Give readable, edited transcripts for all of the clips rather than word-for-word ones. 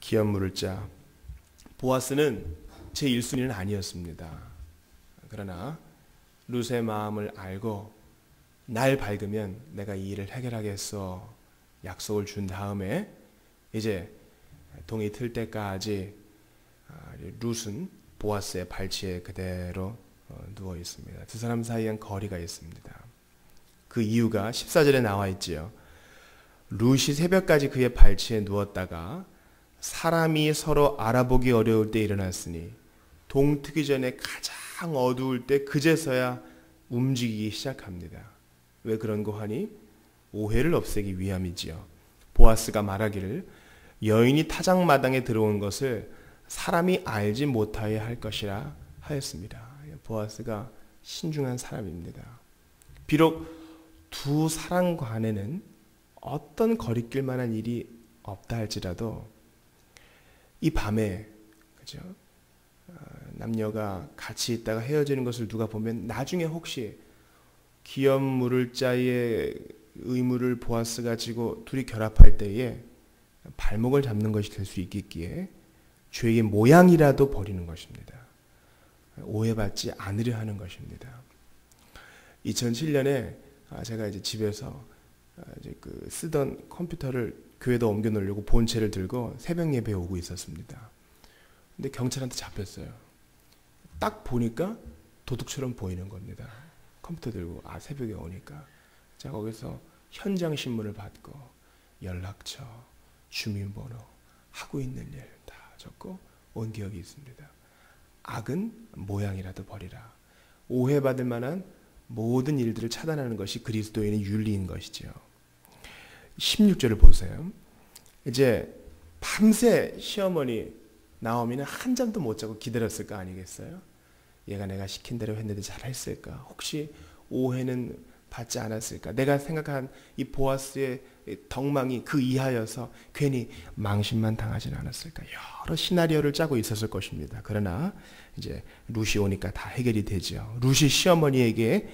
기업 물을 자. 보아스는 제 1순위는 아니었습니다. 그러나 룻의 마음을 알고 날 밝으면 내가 이 일을 해결하겠어 약속을 준 다음에 이제 동이 틀 때까지 룻은 보아스의 발치에 그대로 누워 있습니다. 두 사람 사이엔 거리가 있습니다. 그 이유가 14절에 나와 있지요. 룻이 새벽까지 그의 발치에 누웠다가 사람이 서로 알아보기 어려울 때 일어났으니 동 트기 전에 가장 어두울 때 그제서야 움직이기 시작합니다. 왜 그런 거 하니? 오해를 없애기 위함이지요. 보아스가 말하기를 여인이 타작마당에 들어온 것을 사람이 알지 못하게 할 것이라 하였습니다. 보아스가 신중한 사람입니다. 비록 두 사람 간에는 어떤 거리낄 만한 일이 없다 할지라도 이 밤에 그죠? 남녀가 같이 있다가 헤어지는 것을 누가 보면 나중에 혹시 기업 물을 자의 의무를 보아스가 지고 둘이 결합할 때에 발목을 잡는 것이 될 수 있겠기에 죄의 모양이라도 버리는 것입니다. 오해받지 않으려 하는 것입니다. 2007년에 제가 이제 집에서 이제 그 쓰던 컴퓨터를 교회에다 옮겨 놓으려고 본체를 들고 새벽 예배에 오고 있었습니다. 근데 경찰한테 잡혔어요. 딱 보니까 도둑처럼 보이는 겁니다. 컴퓨터 들고 새벽에 오니까 제가 거기서 현장 신문을 받고 연락처, 주민번호, 하고 있는 일 다 적고 온 기억이 있습니다. 악은 모양이라도 버리라. 오해받을 만한 모든 일들을 차단하는 것이 그리스도인의 윤리인 것이죠. 16절을 보세요. 이제 밤새 시어머니 나오미는 한 잠도 못 자고 기다렸을 거 아니겠어요? 얘가 내가 시킨 대로 했는데 잘했을까? 혹시 오해는 받지 않았을까? 내가 생각한 이 보아스의 덕망이 그 이하여서 괜히 망신만 당하진 않았을까? 여러 시나리오를 짜고 있었을 것입니다. 그러나 이제 룻이 오니까 다 해결이 되죠. 룻이 시어머니에게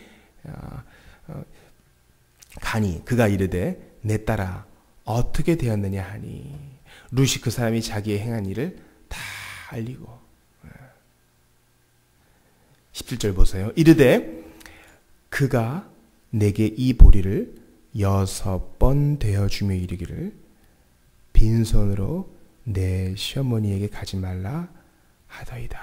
가니 그가 이르되 내 딸아 어떻게 되었느냐 하니 룻이 그 사람이 자기의 행한 일을 다 알리고 17절 보세요. 이르되 그가 내게 이 보리를 6번 되어주며 이르기를 빈손으로 내 시어머니에게 가지 말라 하더이다.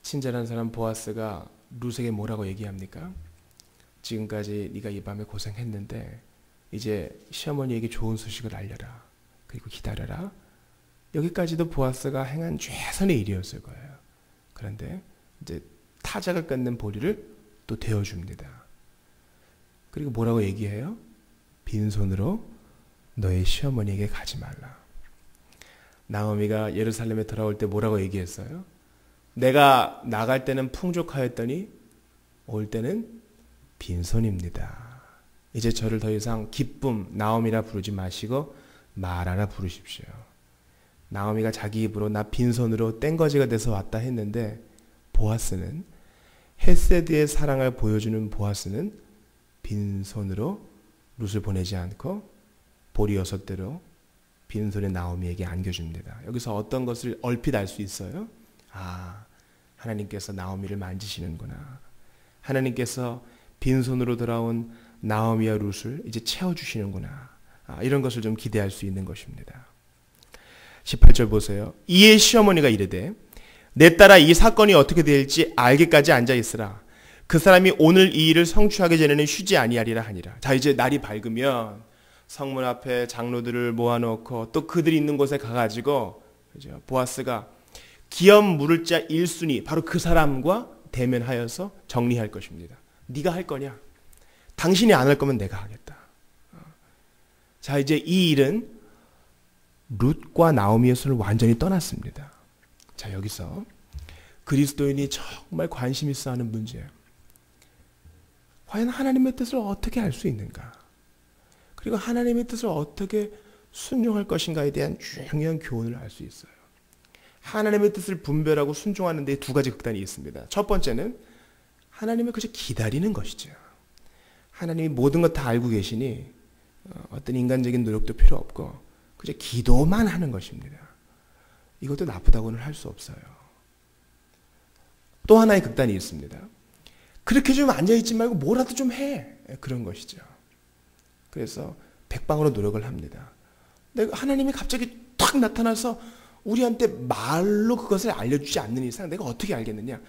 친절한 사람 보아스가 룻에게 뭐라고 얘기합니까? 지금까지 네가 이 밤에 고생했는데 이제 시어머니에게 좋은 소식을 알려라. 그리고 기다려라. 여기까지도 보아스가 행한 최선의 일이었을 거예요. 그런데 이제 타작을 끊는 보리를 또 데워줍니다. 그리고 뭐라고 얘기해요? 빈손으로 너의 시어머니에게 가지 말라. 나오미가 예루살렘에 돌아올 때 뭐라고 얘기했어요? 내가 나갈 때는 풍족하였더니 올 때는 빈손입니다. 이제 저를 더 이상 기쁨 나오미라 부르지 마시고 마라라 부르십시오. 나오미가 자기 입으로 나 빈손으로 땡거지가 돼서 왔다 했는데 보아스는 헤세드의 사랑을 보여주는 보아스는 빈손으로 룻을 보내지 않고 보리 6대로 빈손의 나오미에게 안겨줍니다. 여기서 어떤 것을 얼핏 알 수 있어요? 하나님께서 나오미를 만지시는구나. 하나님께서 빈손으로 돌아온 나오미와 룻을 이제 채워주시는구나. 이런 것을 좀 기대할 수 있는 것입니다. 18절 보세요. 이에 시어머니가 이르되 내 딸아 이 사건이 어떻게 될지 알기까지 앉아있으라. 그 사람이 오늘 이 일을 성취하기 전에는 쉬지 아니하리라 하니라. 자 이제 날이 밝으면 성문 앞에 장로들을 모아놓고 또 그들이 있는 곳에 가가지고 그죠? 보아스가 기업 물을 자 1순위 바로 그 사람과 대면하여서 정리할 것입니다. 네가 할 거냐? 당신이 안 할 거면 내가 하겠다. 자 이제 이 일은 룻과 나오미의 손을 완전히 떠났습니다. 자 여기서 그리스도인이 정말 관심 있어 하는 문제예요. 과연 하나님의 뜻을 어떻게 알 수 있는가? 그리고 하나님의 뜻을 어떻게 순종할 것인가에 대한 중요한 교훈을 알 수 있어요. 하나님의 뜻을 분별하고 순종하는 데 두 가지 극단이 있습니다. 첫 번째는 하나님을 그저 기다리는 것이죠. 하나님이 모든 것 다 알고 계시니 어떤 인간적인 노력도 필요 없고 그저 기도만 하는 것입니다. 이것도 나쁘다고는 할 수 없어요. 또 하나의 극단이 있습니다. 그렇게 좀 앉아있지 말고 뭐라도 좀 해. 그런 것이죠. 그래서 백방으로 노력을 합니다. 내가 하나님이 갑자기 탁 나타나서 우리한테 말로 그것을 알려주지 않는 이상 내가 어떻게 알겠느냐.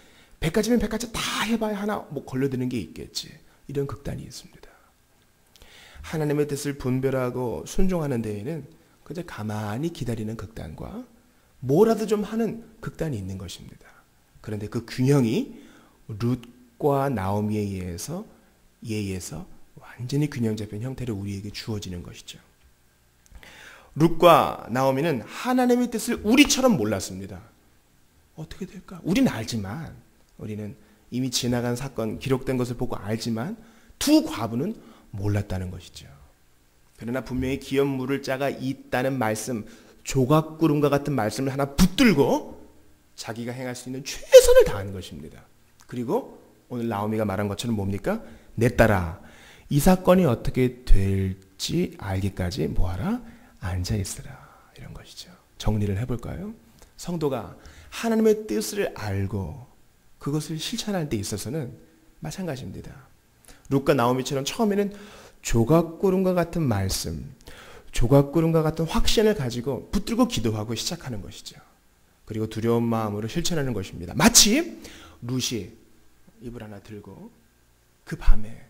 100가지면 100가지 다 해봐야 하나 뭐 걸려드는 게 있겠지. 이런 극단이 있습니다. 하나님의 뜻을 분별하고 순종하는 데에는 그저 가만히 기다리는 극단과 뭐라도 좀 하는 극단이 있는 것입니다. 그런데 그 균형이 룻과 나오미에 의해서 완전히 균형 잡힌 형태로 우리에게 주어지는 것이죠. 룻과 나오미는 하나님의 뜻을 우리처럼 몰랐습니다. 어떻게 될까? 우리는 알지만, 우리는 이미 지나간 사건, 기록된 것을 보고 알지만 두 과부는 몰랐다는 것이죠. 그러나 분명히 기업 물을 자가 있다는 말씀, 조각구름과 같은 말씀을 하나 붙들고 자기가 행할 수 있는 최선을 다하는 것입니다. 그리고 오늘 나오미가 말한 것처럼 뭡니까? 내 딸아, 이 사건이 어떻게 될지 알기까지 뭐하라? 앉아있으라. 이런 것이죠. 정리를 해볼까요? 성도가 하나님의 뜻을 알고 그것을 실천할 때 있어서는 마찬가지입니다. 룻과 나오미처럼 처음에는 조각구름과 같은 말씀, 조각구름과 같은 확신을 가지고 붙들고 기도하고 시작하는 것이죠. 그리고 두려운 마음으로 실천하는 것입니다. 마치 룻이 이불 하나 들고 그 밤에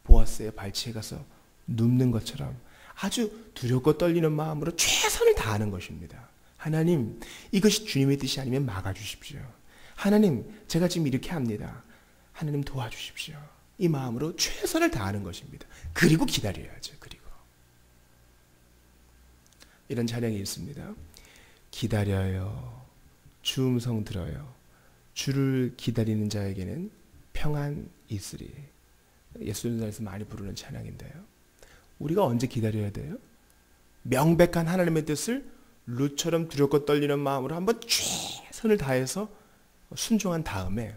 보아스의 발치에 가서 눕는 것처럼 아주 두렵고 떨리는 마음으로 최선을 다하는 것입니다. 하나님, 이것이 주님의 뜻이 아니면 막아주십시오. 하나님, 제가 지금 이렇게 합니다. 하나님 도와주십시오. 이 마음으로 최선을 다하는 것입니다. 그리고 기다려야죠. 그리고 이런 찬양이 있습니다. 기다려요. 주 음성 들어요. 주를 기다리는 자에게는 평안 있으리. 예수님께서 많이 부르는 찬양인데요. 우리가 언제 기다려야 돼요? 명백한 하나님의 뜻을 룻처럼 두렵고 떨리는 마음으로 한번 최선을 다해서 순종한 다음에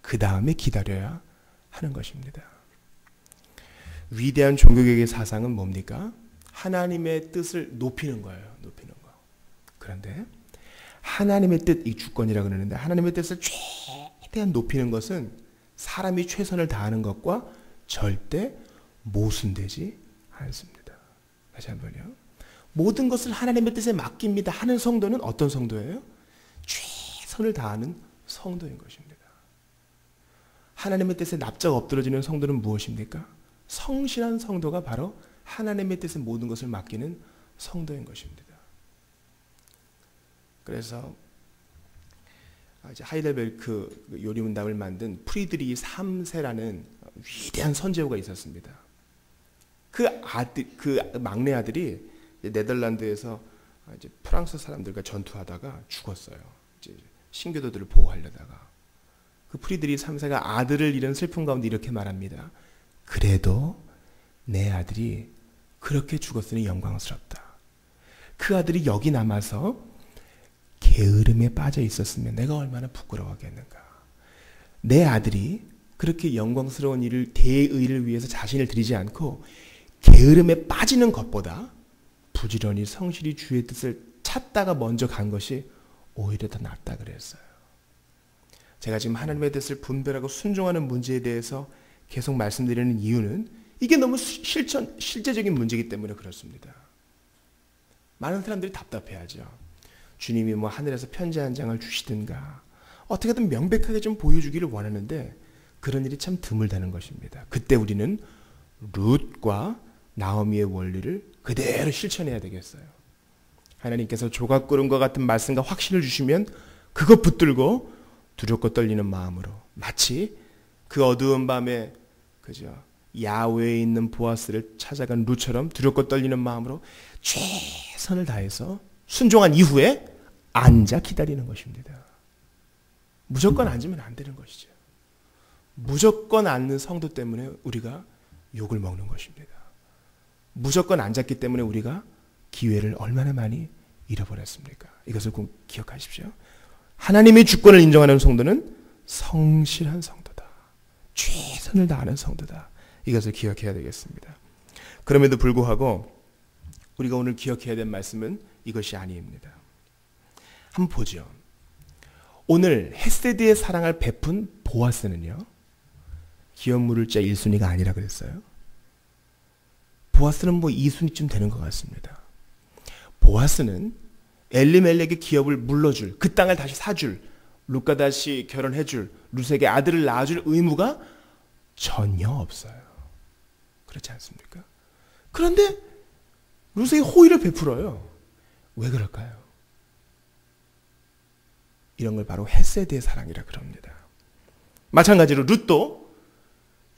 그 다음에 기다려야 하는 것입니다. 위대한 종교개혁의 사상은 뭡니까? 하나님의 뜻을 높이는 거예요. 높이는 거. 그런데 하나님의 뜻, 이 주권이라고 그러는데 하나님의 뜻을 최대한 높이는 것은 사람이 최선을 다하는 것과 절대 모순되지 않습니다. 다시 한번요. 모든 것을 하나님의 뜻에 맡깁니다 하는 성도는 어떤 성도예요? 최선을 다하는 성도인 것입니다. 하나님의 뜻에 납작 엎드러지는 성도는 무엇입니까? 성실한 성도가 바로 하나님의 뜻에 모든 것을 맡기는 성도인 것입니다. 그래서 이제 하이델베르크 요리문답을 만든 프리드리히 3세라는 위대한 선제후가 있었습니다. 그 막내 아들이 네덜란드에서 이제 프랑스 사람들과 전투하다가 죽었어요. 이제 신교도들을 보호하려다가. 그 프리드리히 3세가 아들을 잃은 슬픔 가운데 이렇게 말합니다. 그래도 내 아들이 그렇게 죽었으니 영광스럽다. 그 아들이 여기 남아서 게으름에 빠져 있었으면 내가 얼마나 부끄러워하겠는가. 내 아들이 그렇게 영광스러운 일을, 대의를 위해서 자신을 들이지 않고 게으름에 빠지는 것보다 부지런히 성실히 주의 뜻을 찾다가 먼저 간 것이 오히려 더 낫다 그랬어요. 제가 지금 하나님의 뜻을 분별하고 순종하는 문제에 대해서 계속 말씀드리는 이유는 이게 너무 실제적인 문제이기 때문에 그렇습니다. 많은 사람들이 답답해하죠. 주님이 뭐 하늘에서 편지 한 장을 주시든가 어떻게든 명백하게 좀 보여주기를 원하는데 그런 일이 참 드물다는 것입니다. 그때 우리는 룻과 나오미의 원리를 그대로 실천해야 되겠어요. 하나님께서 조각구름과 같은 말씀과 확신을 주시면 그것 붙들고 두렵고 떨리는 마음으로 마치 그 어두운 밤에 그죠 야외에 있는 보아스를 찾아간 룻처럼 두렵고 떨리는 마음으로 최선을 다해서 순종한 이후에 앉아 기다리는 것입니다. 무조건 앉으면 안 되는 것이죠. 무조건 앉는 성도 때문에 우리가 욕을 먹는 것입니다. 무조건 앉았기 때문에 우리가 기회를 얼마나 많이 잃어버렸습니까? 이것을 꼭 기억하십시오. 하나님의 주권을 인정하는 성도는 성실한 성도다. 최선을 다하는 성도다. 이것을 기억해야 되겠습니다. 그럼에도 불구하고 우리가 오늘 기억해야 될 말씀은 이것이 아닙니다. 한번 보죠. 오늘 헤세드의 사랑을 베푼 보아스는요, 기업 물을 자 1순위가 아니라 그랬어요. 보아스는 뭐 2순위쯤 되는 것 같습니다. 보아스는 엘리멜렉의 기업을 물러줄, 그 땅을 다시 사줄, 룻과 다시 결혼해줄, 룻에게 아들을 낳아줄 의무가 전혀 없어요. 그렇지 않습니까? 그런데 룻에게 호의를 베풀어요. 왜 그럴까요? 이런 걸 바로 헤세드의 사랑이라 그럽니다. 마찬가지로 룻도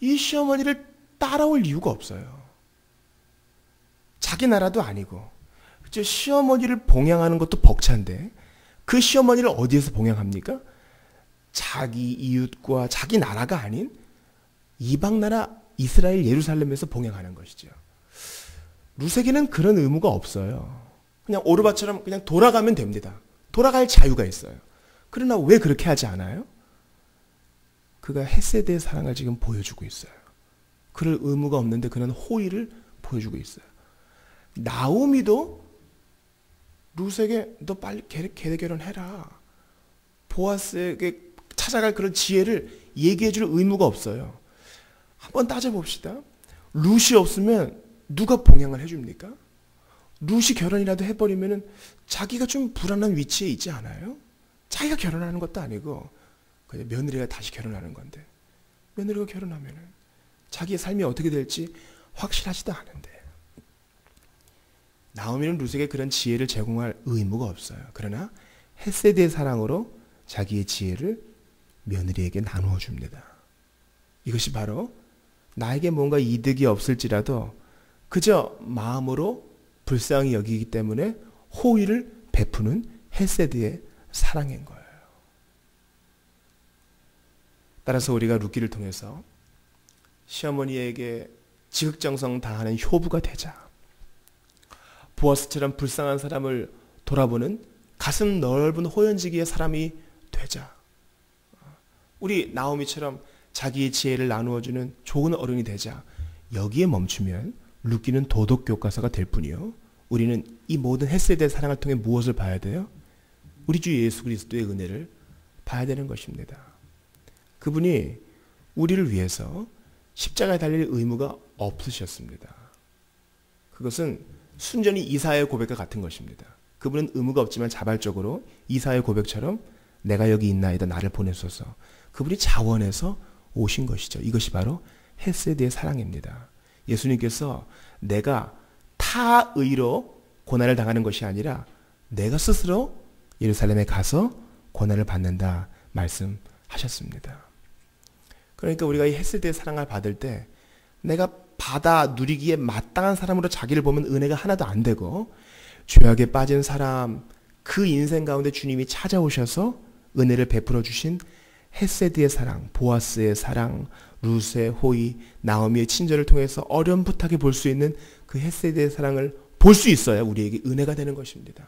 이 시어머니를 따라올 이유가 없어요. 자기 나라도 아니고, 시어머니를 봉양하는 것도 벅찬데 그 시어머니를 어디에서 봉양합니까? 자기 이웃과 자기 나라가 아닌 이방 나라 이스라엘 예루살렘에서 봉양하는 것이죠. 룻에게는 그런 의무가 없어요. 그냥 오르바처럼 그냥 돌아가면 됩니다. 돌아갈 자유가 있어요. 그러나 왜 그렇게 하지 않아요? 그가 헤세드의 사랑을 지금 보여주고 있어요. 그럴 의무가 없는데 그는 호의를 보여주고 있어요. 나오미도 룻에게 너 빨리 걔 결혼해라, 보아스에게 찾아갈 그런 지혜를 얘기해 줄 의무가 없어요. 한번 따져봅시다. 룻이 없으면 누가 봉양을 해줍니까? 룻이 결혼이라도 해버리면 자기가 좀 불안한 위치에 있지 않아요? 자기가 결혼하는 것도 아니고 그냥 며느리가 다시 결혼하는 건데, 며느리가 결혼하면 자기의 삶이 어떻게 될지 확실하지도 않은데, 나오미는 룻에게 그런 지혜를 제공할 의무가 없어요. 그러나 헤세드의 사랑으로 자기의 지혜를 며느리에게 나누어 줍니다. 이것이 바로 나에게 뭔가 이득이 없을지라도 그저 마음으로 불쌍히 여기기 때문에 호의를 베푸는 헤세드의 사랑인 거예요. 따라서 우리가 룻기를 통해서 시어머니에게 지극정성 다하는 효부가 되자, 보아스처럼 불쌍한 사람을 돌아보는 가슴 넓은 호연지기의 사람이 되자, 우리 나오미처럼 자기의 지혜를 나누어주는 좋은 어른이 되자, 여기에 멈추면 룻기는 도덕교과서가 될 뿐이요, 우리는 이 모든 헤세드의 사랑을 통해 무엇을 봐야 돼요? 우리 주 예수 그리스도의 은혜를 봐야 되는 것입니다. 그분이 우리를 위해서 십자가에 달릴 의무가 없으셨습니다. 그것은 순전히 이사야의 고백과 같은 것입니다. 그분은 의무가 없지만 자발적으로 이사야의 고백처럼 내가 여기 있나이다, 나를 보내소서, 그분이 자원해서 오신 것이죠. 이것이 바로 헤세드의 사랑입니다. 예수님께서 내가 타의로 고난을 당하는 것이 아니라 내가 스스로 예루살렘에 가서 고난을 받는다 말씀하셨습니다. 그러니까 우리가 이 헤세드의 사랑을 받을 때 내가 받아 누리기에 마땅한 사람으로 자기를 보면 은혜가 하나도 안 되고, 죄악에 빠진 사람, 그 인생 가운데 주님이 찾아오셔서 은혜를 베풀어 주신 헤세드의 사랑, 보아스의 사랑, 룻의 호의, 나오미의 친절을 통해서 어렴풋하게 볼 수 있는 그 헤세드의 사랑을 볼 수 있어야 우리에게 은혜가 되는 것입니다.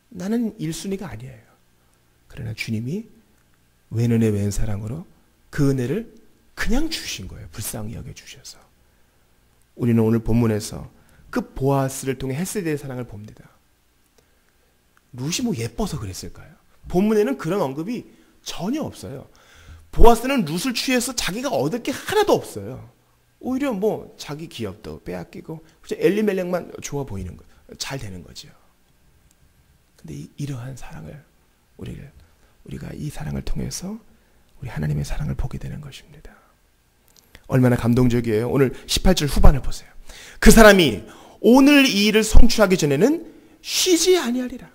나는 1순위가 아니에요. 그러나 주님이 웬 은혜 웬 사랑으로 그 은혜를 그냥 주신 거예요. 불쌍히 여겨주셔서. 우리는 오늘 본문에서 그 보아스를 통해 헤세드의 사랑을 봅니다. 룻이 뭐 예뻐서 그랬을까요? 본문에는 그런 언급이 전혀 없어요. 보아스는 룻을 취해서 자기가 얻을 게 하나도 없어요. 오히려 뭐 자기 기업도 빼앗기고 엘리멜렉만 좋아 보이는 거, 잘 되는 거죠. 근데 이러한 사랑을 우리가 이 사랑을 통해서 우리 하나님의 사랑을 보게 되는 것입니다. 얼마나 감동적이에요. 오늘 18절 후반을 보세요. 그 사람이 오늘 이 일을 성취하기 전에는 쉬지 아니하리라.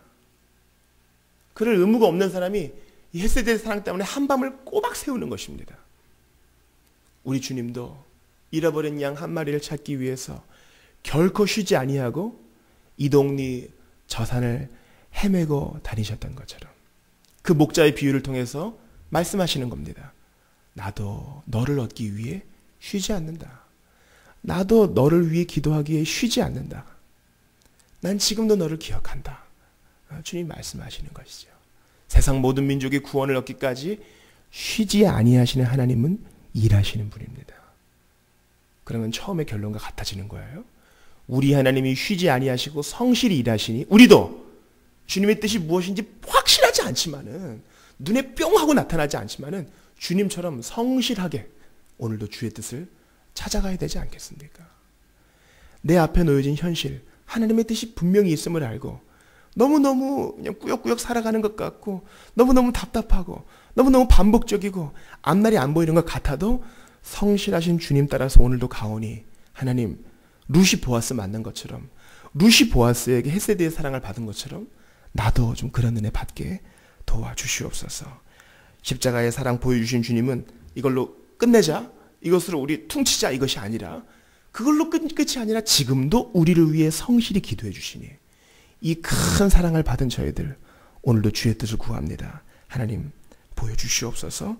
그럴 의무가 없는 사람이 이 헤세드의 사랑 때문에 한밤을 꼬박 세우는 것입니다. 우리 주님도 잃어버린 양 한 마리를 찾기 위해서 결코 쉬지 아니하고 이동리 저산을 헤매고 다니셨던 것처럼 그 목자의 비유를 통해서 말씀하시는 겁니다. 나도 너를 얻기 위해 쉬지 않는다. 나도 너를 위해 기도하기에 쉬지 않는다. 난 지금도 너를 기억한다. 주님 말씀하시는 것이죠. 세상 모든 민족의 구원을 얻기까지 쉬지 아니하시는 하나님은 일하시는 분입니다. 그러면 처음의 결론과 같아지는 거예요. 우리 하나님이 쉬지 아니하시고 성실히 일하시니 우리도 주님의 뜻이 무엇인지 확실하지 않지만은 눈에 뿅 하고 나타나지 않지만은 주님처럼 성실하게 오늘도 주의 뜻을 찾아가야 되지 않겠습니까? 내 앞에 놓여진 현실, 하나님의 뜻이 분명히 있음을 알고 너무너무 그냥 꾸역꾸역 살아가는 것 같고 너무너무 답답하고 너무너무 반복적이고 앞날이 안 보이는 것 같아도 성실하신 주님 따라서 오늘도 가오니 하나님 루시 보아스 만난 것처럼 루시 보아스에게 헤세드의 사랑을 받은 것처럼 나도 좀 그런 은혜 받게 도와주시옵소서. 십자가의 사랑 보여주신 주님은 이걸로 끝내자, 이것으로 우리 퉁치자 이것이 아니라 그걸로 끝이 아니라 지금도 우리를 위해 성실히 기도해 주시니 이 큰 사랑을 받은 저희들 오늘도 주의 뜻을 구합니다. 하나님 보여주시옵소서.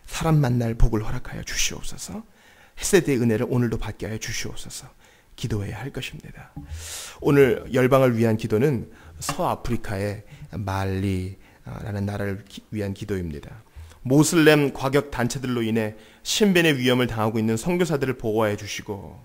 사람 만날 복을 허락하여 주시옵소서. 헤세드의 은혜를 오늘도 받게 하여 주시옵소서. 기도해야 할 것입니다. 오늘 열방을 위한 기도는 서아프리카의 말리라는 나라를 위한 기도입니다. 모슬렘 과격 단체들로 인해 신변의 위험을 당하고 있는 선교사들을 보호해 주시고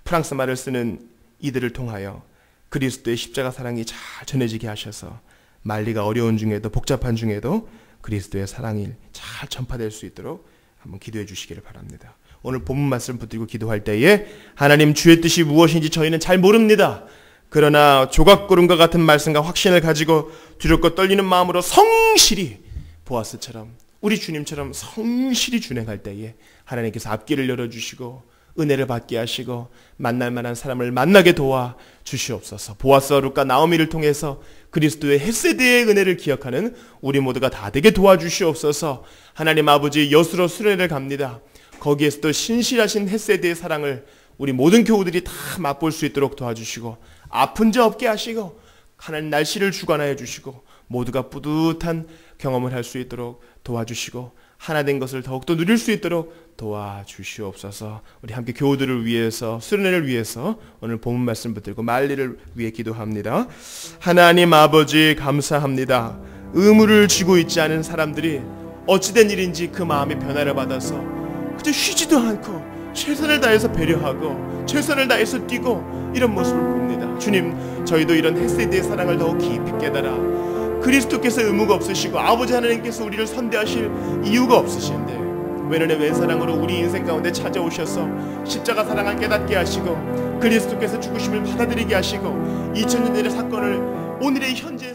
프랑스 말을 쓰는 이들을 통하여 그리스도의 십자가 사랑이 잘 전해지게 하셔서 말리가 어려운 중에도 복잡한 중에도 그리스도의 사랑이 잘 전파될 수 있도록 한번 기도해 주시기를 바랍니다. 오늘 본문 말씀 붙들고 기도할 때에 하나님 주의 뜻이 무엇인지 저희는 잘 모릅니다. 그러나 조각구름과 같은 말씀과 확신을 가지고 두렵고 떨리는 마음으로 성실히 보아스처럼 우리 주님처럼 성실히 준행할 때에 하나님께서 앞길을 열어주시고 은혜를 받게 하시고 만날 만한 사람을 만나게 도와 주시옵소서. 보아스와 룻과 나오미를 통해서 그리스도의 헤세드의 은혜를 기억하는 우리 모두가 다 되게 도와주시옵소서. 하나님 아버지 여수로 수련회를 갑니다. 거기에서도 신실하신 헤세드의 사랑을 우리 모든 교우들이 다 맛볼 수 있도록 도와주시고 아픈 자 없게 하시고 하나님 날씨를 주관하여 주시고 모두가 뿌듯한 경험을 할 수 있도록 도와주시고 하나된 것을 더욱더 누릴 수 있도록 도와주시옵소서. 우리 함께 교우들을 위해서 수련회를 위해서 오늘 본문 말씀 붙들고 말리를 위해 기도합니다. 하나님 아버지 감사합니다. 의무를 쥐고 있지 않은 사람들이 어찌된 일인지 그 마음의 변화를 받아서 그저 쉬지도 않고 최선을 다해서 배려하고 최선을 다해서 뛰고 이런 모습을 봅니다. 주님 저희도 이런 헤세드의 사랑을 더욱 깊이 깨달아 그리스도께서 의무가 없으시고 아버지 하나님께서 우리를 선대하실 이유가 없으신데 외면의 왼사랑으로 우리 인생 가운데 찾아오셔서 십자가 사랑을 깨닫게 하시고 그리스도께서 죽으심을 받아들이게 하시고 2000년 전의 사건을 오늘의 현재